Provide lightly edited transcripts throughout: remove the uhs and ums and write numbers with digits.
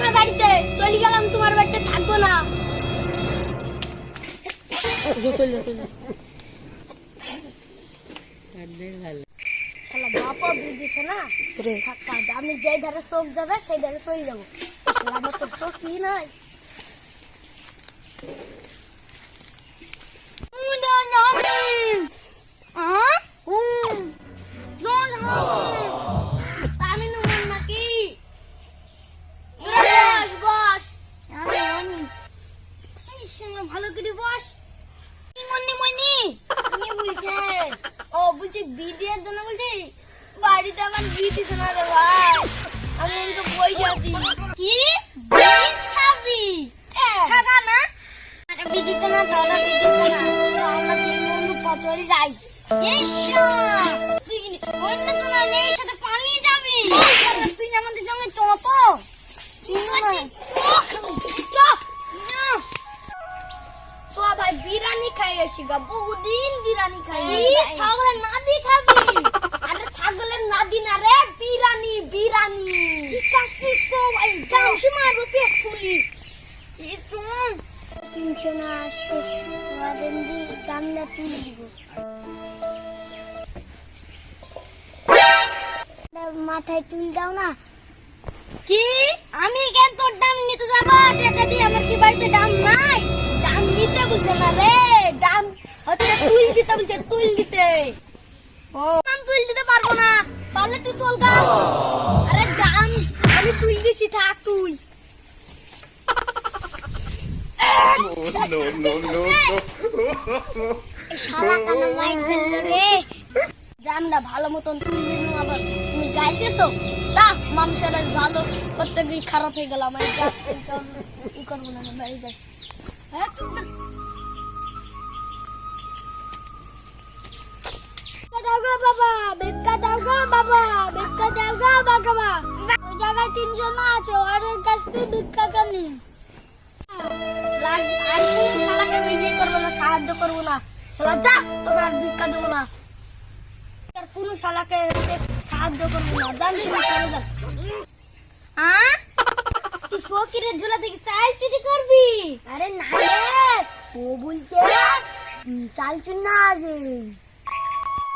না বাড়িতে, চলে গেলাম তোমার বাড়িতে, থাকবো না। শালা বাপও বিদিছে না, থাকা আমি যেই ধারে চোখ যাবে সেই ধারে চলে যাবো। শালা আমার তো চোখ কি নাই। ভালো করে বস। ও বলছি বিদিয়ার জন্য বলছি, বাড়িতে আমার বিদিছে না রে ভাই, আমি কিন্তু বসে আছি। কি বিষ খাবি? খাগা না, বিদিতে না তো, না বিদিতে না, আমরা তিন বন্ধু পথে যাই। অন্য জনের মেয়ের সাথে পালিয়ে যাবি? তুই আমাদের সঙ্গে চ তো। ভাই বিরিয়ানি খাই আসি গা, বহুদিন বিরিয়ানি খাই। ছাগলের নাদি খাবি? আরে ছাগলের নাদি না রে, বিরিয়ানি বিরিয়ানি। ঠিক আছে তো ভাই, গামছি মারবো পেট ফুলি। এই তুমি 300 না আসতে তোমাদের দাম না তুলে দিব। মাথায় তুল দাও না। কি আমি কেন তোর দাম নিতে যাবো? টাকা দিয়ে আমার কি বাড়িতে দাম নাই? দাম দিতে বলছে না রে, দাম হচ্ছে তুল দিতে বলছে, তুল দিতে। ও দাম তুল দিতে পারবো না, পারলে তুই তোল গা। আরে দাম আমি তুল দিছি, থাক তুই। শালা কানা মাইক ফেললো রে। দামটা ভালো মতন তুল দিন, আবার তুমি গাইতেছো। তা মানুষের ভালো করতে গিয়ে খারাপ হয়ে গেল। আমার ই করবো না, বাড়ি যাই। বাবা ভিক্ষা দাও গো, বাবা ভিক্ষা দাও গো, বাবা। ওই জায়গায় 300 না আছে, ওর কাছ থেকে ভিক্ষা কানি। আর কোন শালাকে বিয়ে করবো না, সাহায্য করবো না। শালা যা, তোকে আর ভিক্ষা দেবো না। আর কোন শালাকে সাহায্য করবো না, জান তুমি চলে যান। তুই ফকিরের ঝোলা থেকে চাল চুরি করবি? আরে না রে, ও বলছে চাল চুরি না আছে।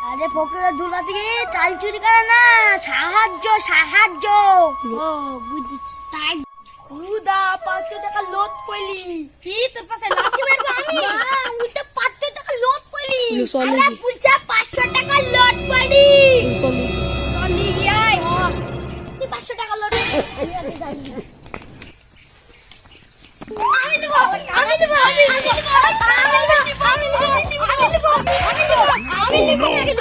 আরে ফকিরের ঝোলা থেকে চাল চুরি করে না, সাহায্য সাহায্য। ও বুঝেছি, তাই খুদা 500 টাকা লোট কইলি। কি তোর পাশে লাঠি মারবো আমি? না ওই তো 500 টাকা লোট কইলি। আরে বুঝা 500 টাকা লোট কইলি। চলি গিয়াই তুই 500 টাকা লোট আমি আগে যাই। আমি নেব, আমি নেব, আমি নেব, আমি নেব, আমি নেব, আমি নেব, আমি নেব, আমি নেব।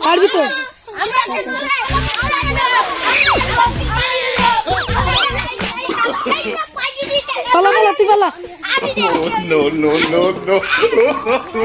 পারবি তো? পালা পালা তুই পালা। No, no, no, no, no.